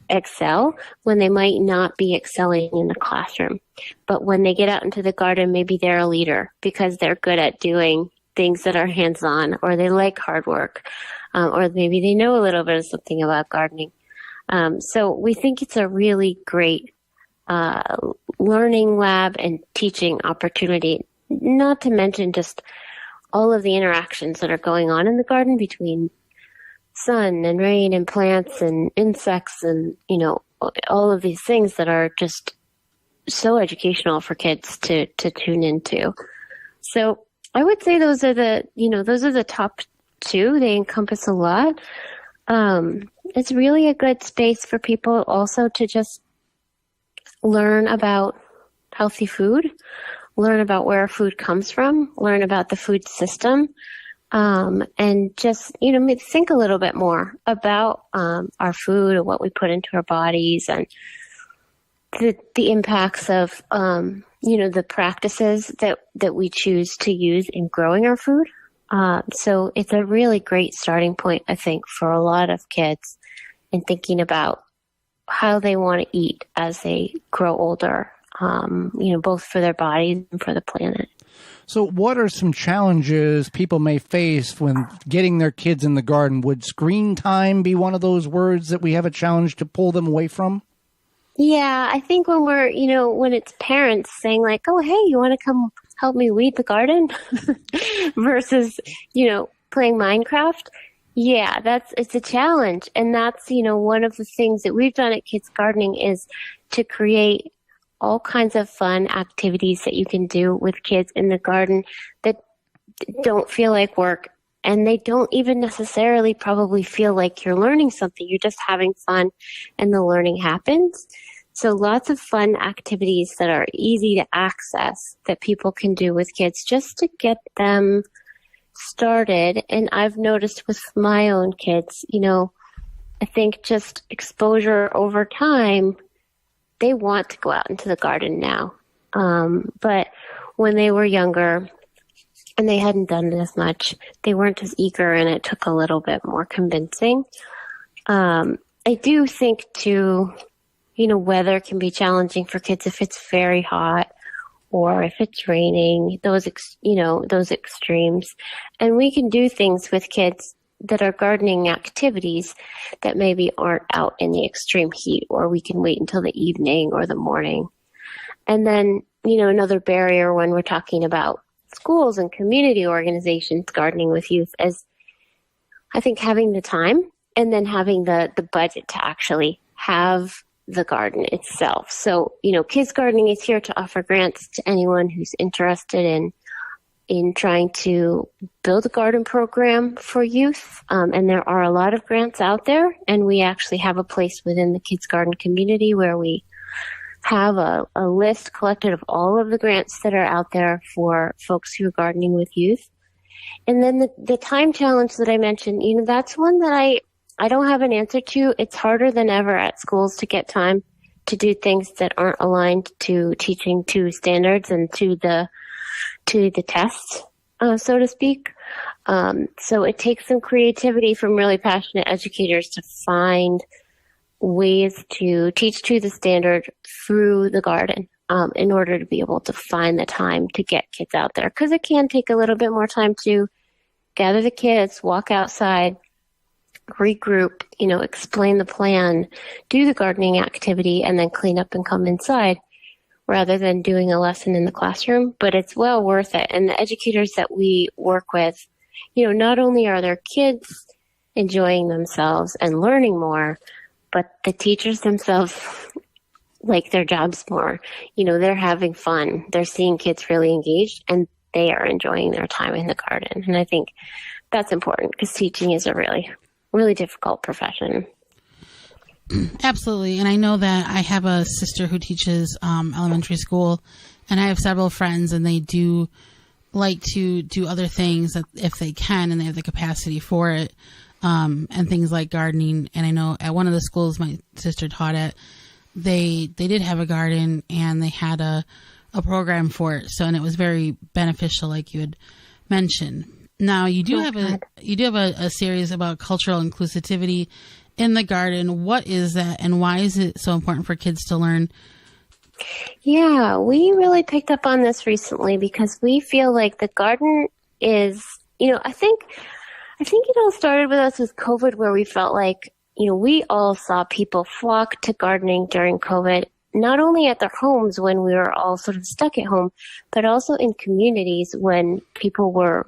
excel when they might not be excelling in the classroom. But when they get out into the garden, maybe they're a leader because they're good at doing things that are hands-on, or they like hard work, or maybe they know a little bit of something about gardening. So we think it's a really great learning lab and teaching opportunity, not to mention just all of the interactions that are going on in the garden between sun and rain and plants and insects and, all of these things that are just so educational for kids to tune into. So I would say those are the top 2. They encompass a lot. It's really a good space for people also to just learn about healthy food, learn about where food comes from, learn about the food system, and just, think a little bit more about our food and what we put into our bodies and the impacts of, the practices that we choose to use in growing our food. So it's a really great starting point, I think, for a lot of kids in thinking about how they want to eat as they grow older, both for their bodies and for the planet. So what are some challenges people may face when getting their kids in the garden? Would screen time be one of those words that we have a challenge to pull them away from? Yeah, I think when we're, when it's parents saying like, oh, hey, you want to come help me weed the garden versus, playing Minecraft. Yeah, it's a challenge. And that's, one of the things that we've done at Kids Gardening is to create all kinds of fun activities that you can do with kids in the garden that don't feel like work. And they don't even necessarily probably feel like you're learning something. You're just having fun and the learning happens. So lots of fun activities that are easy to access that people can do with kids just to get them started. And I've noticed with my own kids, I think just exposure over time, they want to go out into the garden now. But when they were younger and they hadn't done it as much, they weren't as eager, and it took a little bit more convincing. I do think too, weather can be challenging for kids if it's very hot or if it's raining, those extremes. And we can do things with kids that are gardening activities that maybe aren't out in the extreme heat, or we can wait until the evening or the morning. And then, another barrier when we're talking about schools and community organizations gardening with youth is, I think, having the time and then having the budget to actually have the garden itself. So, Kids Gardening is here to offer grants to anyone who's interested in trying to build a garden program for youth. And there are a lot of grants out there, and we actually have a place within the Kids Garden community where we have a list collected of all of the grants that are out there for folks who are gardening with youth. And then the time challenge that I mentioned, that's one that I don't have an answer to. It's harder than ever at schools to get time to do things that aren't aligned to teaching to standards and to the test, so to speak. So it takes some creativity from really passionate educators to find ways to teach to the standard through the garden, in order to be able to find the time to get kids out there. Because it can take a little bit more time to gather the kids, walk outside, regroup, explain the plan, do the gardening activity, and then clean up and come inside, rather than doing a lesson in the classroom. But it's well worth it. And the educators that we work with, not only are their kids enjoying themselves and learning more, but the teachers themselves like their jobs more. They're having fun. They're seeing kids really engaged, and they are enjoying their time in the garden. And I think that's important, because teaching is a really, really difficult profession. Absolutely. And I know that I have a sister who teaches elementary school, and I have several friends, and they do like to do other things if they can and they have the capacity for it, and things like gardening. And I know at one of the schools my sister taught at, they did have a garden, and they had a program for it. So, and it was very beneficial, like you had mentioned. Now you do have a series about cultural inclusivity in the garden. What is that, and why is it so important for kids to learn? Yeah, we really picked up on this recently because we feel like the garden is, I think it all started with us with COVID, where we felt like, we all saw people flock to gardening during COVID, not only at their homes when we were all sort of stuck at home, but also in communities when people were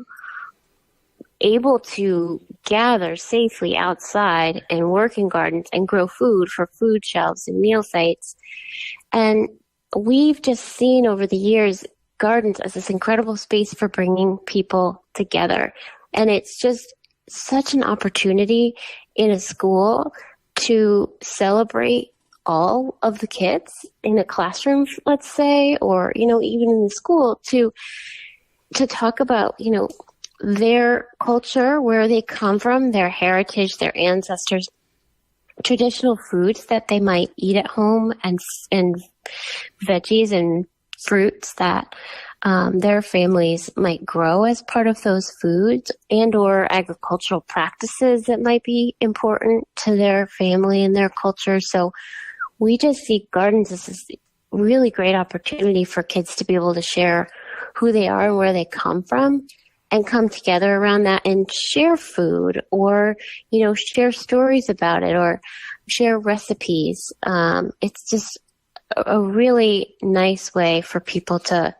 able to gather safely outside and work in gardens and grow food for food shelves and meal sites. And we've just seen over the years gardens as this incredible space for bringing people together. And it's just such an opportunity in a school to celebrate all of the kids in a classroom, let's say, or, even in the school to talk about, their culture, where they come from, their heritage, their ancestors, traditional foods that they might eat at home, and veggies and fruits that their families might grow as part of those foods, and or agricultural practices that might be important to their family and their culture. So we just see gardens as this really great opportunity for kids to be able to share who they are and where they come from, and come together around that and share food, or, share stories about it, or share recipes. It's just a really nice way for people to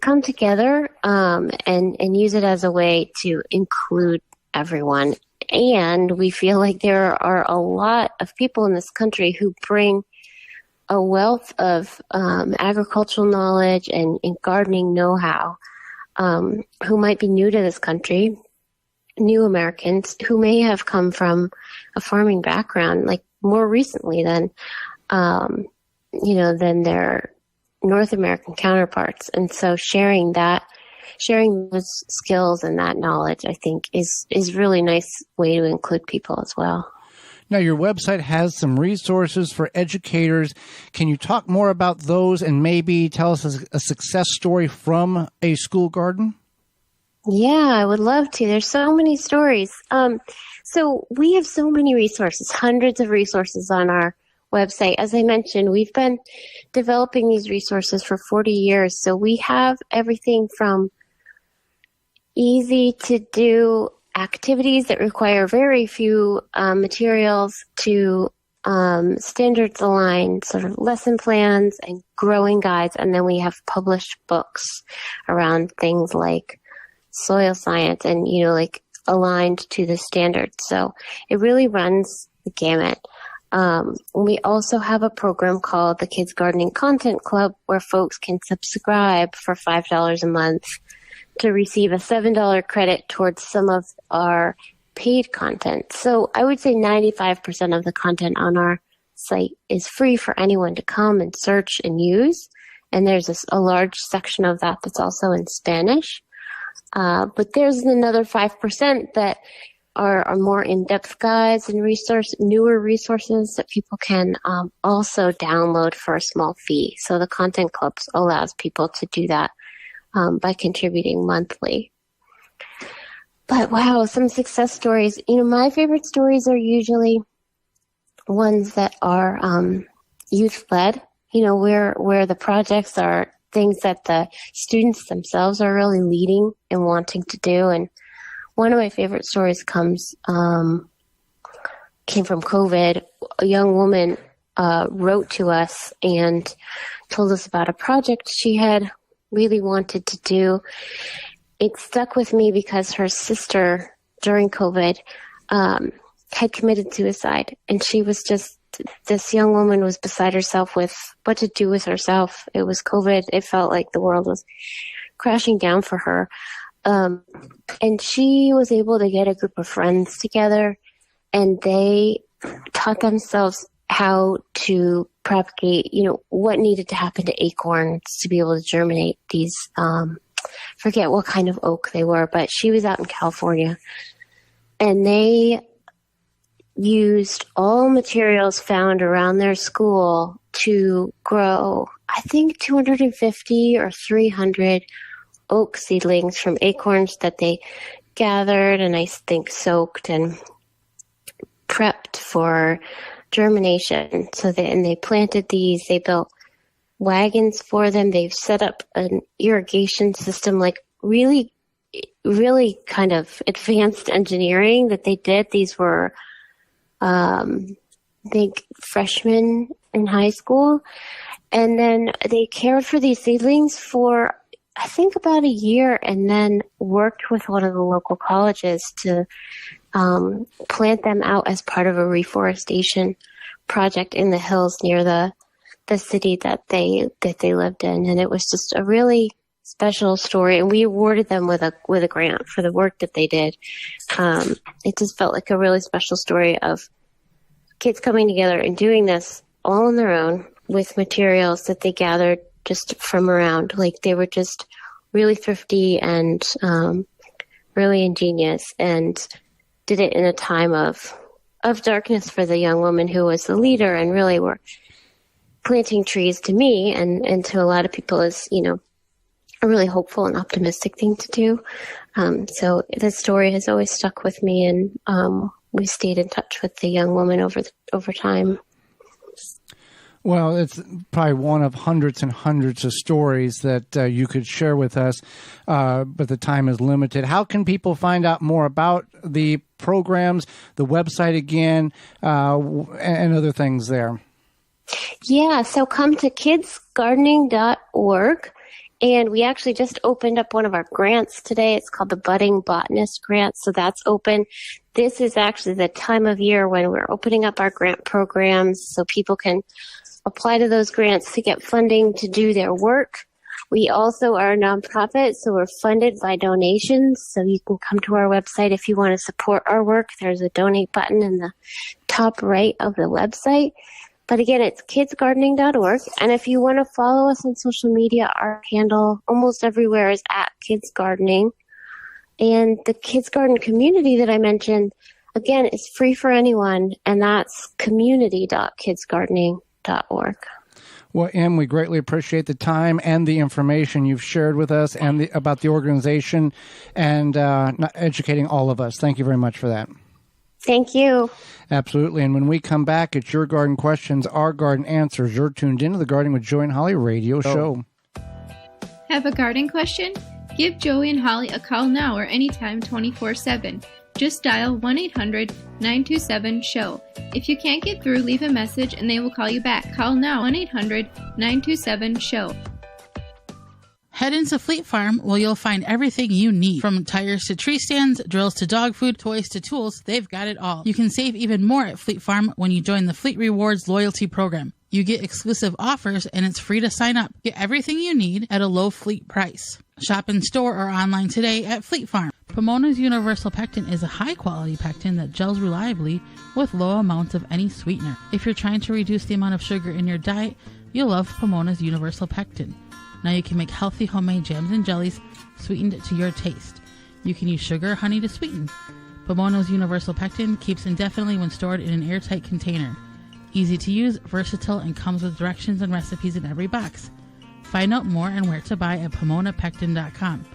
come together and use it as a way to include everyone. And we feel like there are a lot of people in this country who bring a wealth of agricultural knowledge and gardening know-how, who might be new to this country, new Americans who may have come from a farming background, like more recently than their North American counterparts. And so sharing those skills and that knowledge, I think, is really nice way to include people as well. Now, your website has some resources for educators. Can you talk more about those and maybe tell us a success story from a school garden? Yeah, I would love to. There's so many stories. So we have so many resources, hundreds of resources on our website. As I mentioned, we've been developing these resources for 40 years. So we have everything from easy to do activities that require very few materials to standards aligned sort of lesson plans and growing guides. And then we have published books around things like soil science and, like aligned to the standards. So it really runs the gamut. We also have a program called the Kids Gardening Content Club where folks can subscribe for $5 a month to receive a $7 credit towards some of our paid content. So I would say 95% of the content on our site is free for anyone to come and search and use. And there's a large section of that that's also in Spanish. But there's another 5% that are more in-depth guides and newer resources that people can also download for a small fee. So the Content Club allows people to do that by contributing monthly. But wow, some success stories. My favorite stories are usually ones that are youth-led, where the projects are things that the students themselves are really leading and wanting to do. And one of my favorite stories came from COVID. A young woman wrote to us and told us about a project she had really wanted to do. It stuck with me because her sister during COVID had committed suicide, and she was this young woman was beside herself with what to do with herself. It was COVID. It felt like the world was crashing down for her. And she was able to get a group of friends together, and they taught themselves how to propagate, what needed to happen to acorns to be able to germinate these, forget what kind of oak they were, but she was out in California, and they used all materials found around their school to grow, I think 250 or 300 oak seedlings from acorns that they gathered and I think soaked and prepped for germination. So they planted these, they built wagons for them. They've set up an irrigation system, like really, really kind of advanced engineering that they did. These were big freshmen in high school. And then they cared for these seedlings for, I think, about a year, and then worked with one of the local colleges to plant them out as part of a reforestation project in the hills near the city that they lived in. And it was just a really special story, and we awarded them with a grant for the work that they did. It just felt like a really special story of kids coming together and doing this all on their own with materials that they gathered just from around. Like, they were just really thrifty and really ingenious, and did it in a time of darkness for the young woman who was the leader, and really were planting trees to me and to a lot of people is, a really hopeful and optimistic thing to do. So the story has always stuck with me, and we stayed in touch with the young woman over time. Well, it's probably one of hundreds and hundreds of stories that you could share with us, but the time is limited. How can people find out more about the programs, the website again, and other things there? Yeah, so come to kidsgardening.org, And we actually just opened up one of our grants today. It's called the Budding Botanist Grant. So that's open. This is actually the time of year when we're opening up our grant programs so people can apply to those grants to get funding to do their work. We also are a nonprofit, so we're funded by donations. So you can come to our website if you want to support our work. There's a donate button in the top right of the website. But again, it's kidsgardening.org. And if you want to follow us on social media, our handle almost everywhere is @kidsgardening. And the Kids Garden community that I mentioned, again, is free for anyone, and that's community.kidsgardening.org. Well, Em, we greatly appreciate the time and the information you've shared with us and about the organization and educating all of us. Thank you very much for that. Thank you. Absolutely. And when we come back, it's Your Garden Questions, Our Garden Answers. You're tuned into the Gardening with Joey and Holly radio show. Have a garden question? Give Joey and Holly a call now or anytime 24/7. Just dial 1-800-927-SHOW. If you can't get through, leave a message and they will call you back. Call now 1-800-927-SHOW. Head into Fleet Farm where you'll find everything you need. From tires to tree stands, drills to dog food, toys to tools, they've got it all. You can save even more at Fleet Farm when you join the Fleet Rewards loyalty program. You get exclusive offers and it's free to sign up. Get everything you need at a low fleet price. Shop in store or online today at Fleet Farm. Pomona's Universal Pectin is a high-quality pectin that gels reliably with low amounts of any sweetener. If you're trying to reduce the amount of sugar in your diet, you'll love Pomona's Universal Pectin. Now you can make healthy homemade jams and jellies sweetened to your taste. You can use sugar or honey to sweeten. Pomona's Universal Pectin keeps indefinitely when stored in an airtight container. Easy to use, versatile, and comes with directions and recipes in every box. Find out more and where to buy at PimonaPectin.com.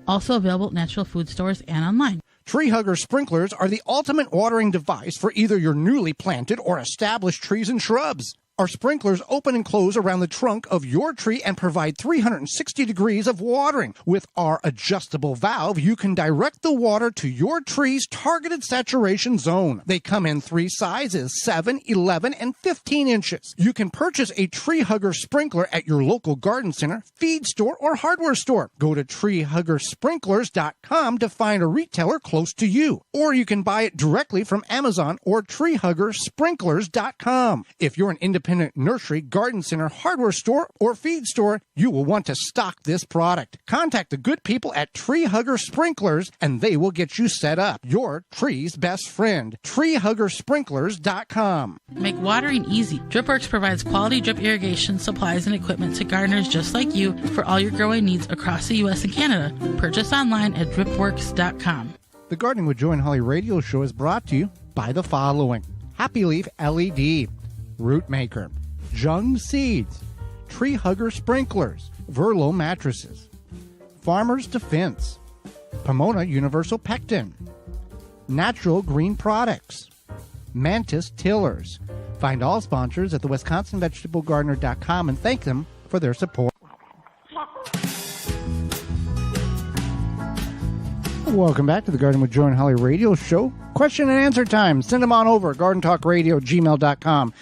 Also available at natural food stores and online. Tree Hugger sprinklers are the ultimate watering device for either your newly planted or established trees and shrubs. Our sprinklers open and close around the trunk of your tree and provide 360 degrees of watering. With our adjustable valve, you can direct the water to your tree's targeted saturation zone. They come in 3 sizes, 7, 11, and 15 inches. You can purchase a Tree Hugger sprinkler at your local garden center, feed store, or hardware store. Go to treehuggersprinklers.com to find a retailer close to you. Or you can buy it directly from Amazon or treehuggersprinklers.com. If you're an independent nursery, garden center, hardware store, or feed store, you will want to stock this product. Contact the good people at Tree Hugger Sprinklers and they will get you set up. Your tree's best friend. treehuggersprinklers.com. Make watering easy. DripWorks provides quality drip irrigation supplies and equipment to gardeners just like you for all your growing needs across the U.S. and Canada. Purchase online at dripworks.com. The Gardening with Joey and Holly radio show is brought to you by the following: Happy Leaf LED, Root Maker, Jung Seeds, Tree Hugger Sprinklers, Verlo Mattresses, Farmer's Defense, Pomona Universal Pectin, Natural Green Products, Mantis Tillers. Find all sponsors at the WisconsinVegetableGardener.com and thank them for their support. Welcome back to the Garden with Joey and Holly radio show. Question and answer time. Send them on over. GardenTalkRadio@gmail.com.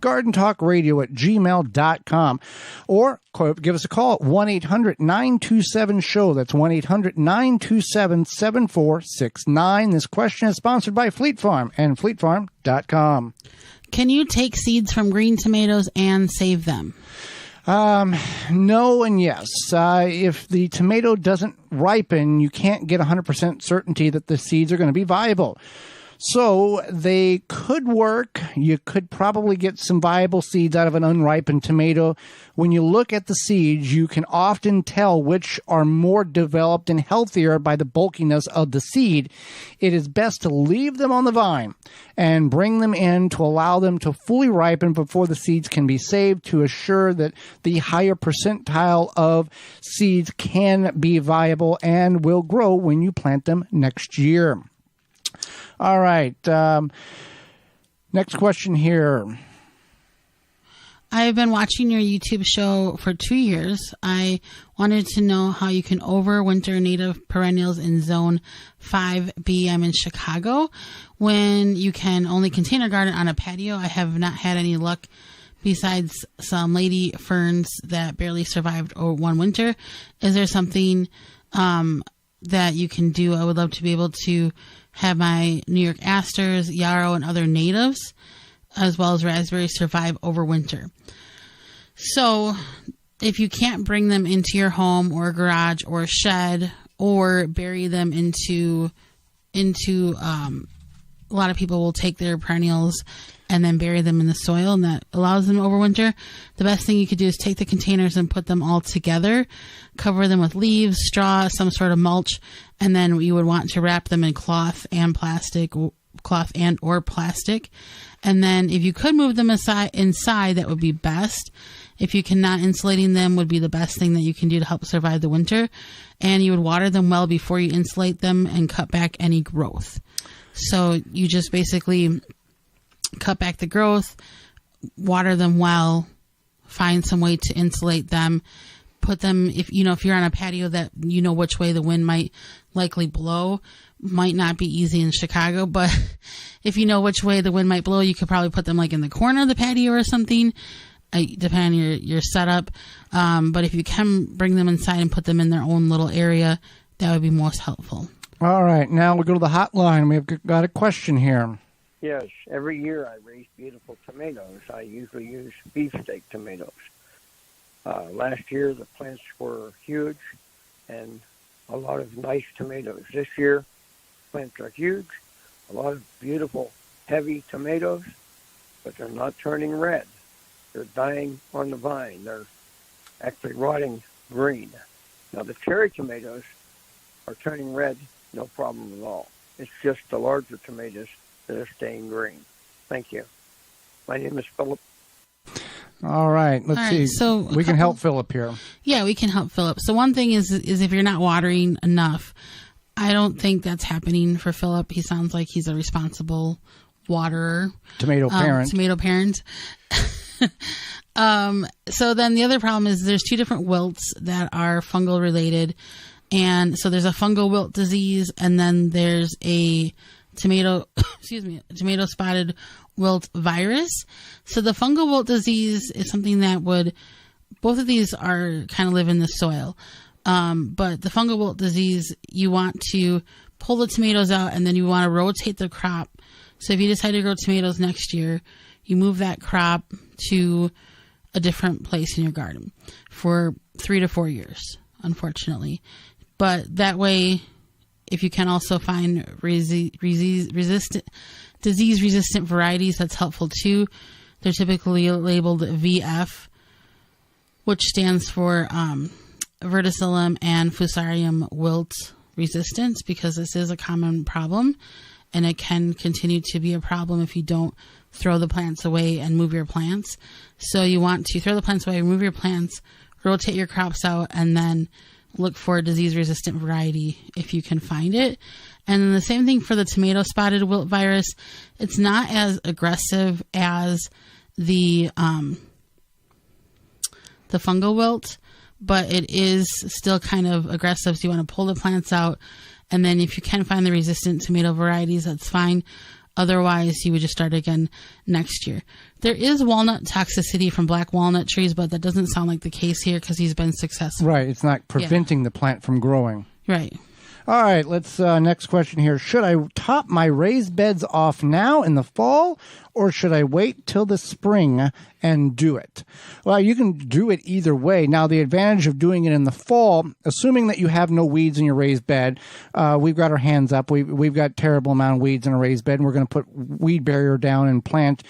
GardenTalkRadio@gmail.com. Or give us a call at 1-800-927-SHOW. That's 1-800-927-7469. This question is sponsored by Fleet Farm and FleetFarm.com. Can you take seeds from green tomatoes and save them? No and yes. If the tomato doesn't ripen, you can't get 100% certainty that the seeds are going to be viable. So they could work. You could probably get some viable seeds out of an unripened tomato. When you look at the seeds, you can often tell which are more developed and healthier by the bulkiness of the seed. It is best to leave them on the vine and bring them in to allow them to fully ripen before the seeds can be saved to assure that the higher percentile of seeds can be viable and will grow when you plant them next year. All right. Next question here. I've been watching your YouTube show for 2 years. I wanted to know how you can overwinter native perennials in Zone 5B. I'm in Chicago. When you can only container garden on a patio, I have not had any luck besides some lady ferns that barely survived one winter? Is there something that you can do? I would love to be able to have my New York asters, yarrow, and other natives, as well as raspberries, survive over winter. So if you can't bring them into your home or garage or shed or bury them into a lot of people will take their perennials and then bury them in the soil, and that allows them to overwinter. The best thing you could do is take the containers and put them all together, cover them with leaves, straw, some sort of mulch, and then you would want to wrap them in cloth and or plastic. And then if you could move them inside, that would be best. If you cannot, insulating them would be the best thing that you can do to help survive the winter. And you would water them well before you insulate them and cut back any growth. So you just basically cut back the growth, water them well, find some way to insulate them, put them, if you're on a patio that you know which way the wind might likely blow, might not be easy in Chicago, but if you know which way the wind might blow, you could probably put them like in the corner of the patio or something, depending on your setup. But if you can bring them inside and put them in their own little area, that would be most helpful. All right, now we go to the hotline. We've got a question here. Yes, every year I raise beautiful tomatoes. I usually use beefsteak tomatoes. Last year the plants were huge and a lot of nice tomatoes. This year plants are huge, a lot of beautiful heavy tomatoes, but they're not turning red. They're dying on the vine. They're actually rotting green. Now the cherry tomatoes are turning red, no problem at all. It's just the larger tomatoes that are staying green. Thank you. My name is Philip. All right, let's see. So we can help Philip here. Yeah, we can help Philip. So one thing is if you're not watering enough, I don't think that's happening for Philip. He sounds like he's a responsible waterer. Tomato parent. So then the other problem is there's two different wilts that are fungal related. And so there's a fungal wilt disease, and then there's a tomato spotted wilt virus. So the fungal wilt disease is something that both of these are kind of live in the soil. But the fungal wilt disease, you want to pull the tomatoes out and then you want to rotate the crop. So if you decide to grow tomatoes next year, you move that crop to a different place in your garden for 3 to 4 years, unfortunately. But that way, if you can also find disease-resistant varieties, that's helpful too. They're typically labeled VF, which stands for verticillium and fusarium wilt resistance, because this is a common problem, and it can continue to be a problem if you don't throw the plants away and move your plants. So you want to throw the plants away, remove your plants, rotate your crops out, and then look for a disease-resistant variety if you can find it. And then the same thing for the tomato spotted wilt virus. It's not as aggressive as the fungal wilt, but it is still kind of aggressive. So you want to pull the plants out, and then if you can find the resistant tomato varieties, that's fine. Otherwise, you would just start again next year. There is walnut toxicity from black walnut trees, but that doesn't sound like the case here because he's been successful. Right. It's not preventing the plant from growing. Right. All right. Let's next question here. Should I top my raised beds off now in the fall, or should I wait till the spring and do it? Well, you can do it either way. Now, the advantage of doing it in the fall, assuming that you have no weeds in your raised bed, we've got our hands up. We've got terrible amount of weeds in a raised bed, and we're going to put weed barrier down and plant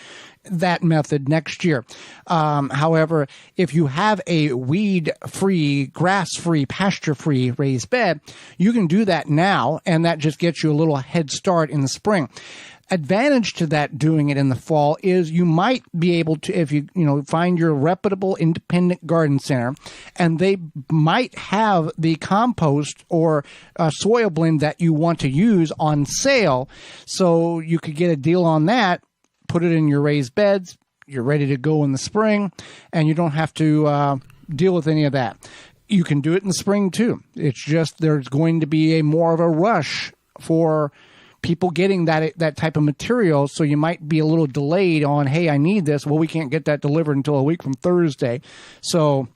that method next year. However, if you have a weed-free, grass-free, pasture-free raised bed, you can do that now, and that just gets you a little head start in the spring. Advantage to that doing it in the fall is you might be able to, if you find your reputable independent garden center, and they might have the compost or soil blend that you want to use on sale, so you could get a deal on that. Put it in your raised beds, you're ready to go in the spring, and you don't have to deal with any of that. You can do it in the spring too. It's just there's going to be more of a rush for people getting that type of material. So you might be a little delayed on, hey, I need this. Well, we can't get that delivered until a week from Thursday. So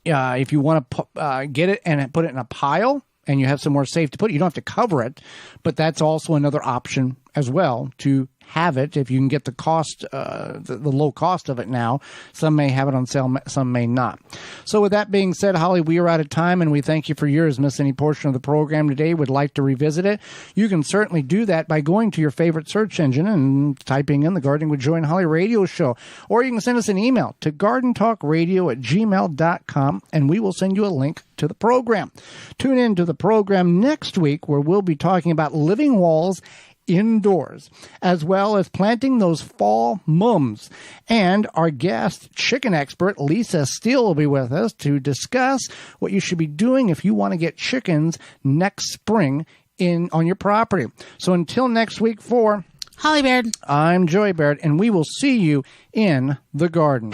if you want to get it and put it in a pile and you have somewhere safe to put it, you don't have to cover it, but that's also another option as well to have it if you can get the cost, the low cost of it now. Some may have it on sale, some may not. So with that being said, Holly, we are out of time, and we thank you for yours. Miss any portion of the program today, would like to revisit it, you can certainly do that by going to your favorite search engine and typing in the Gardening with Joy and Holly radio show. Or you can send us an email to gardentalkradio@gmail.com, and we will send you a link to the program. Tune in to the program next week, where we'll be talking about living walls indoors, as well as planting those fall mums. And our guest chicken expert, Lisa Steele, will be with us to discuss what you should be doing if you want to get chickens next spring on your property. So until next week, for Holly Baird, I'm Joy Baird, and we will see you in the garden.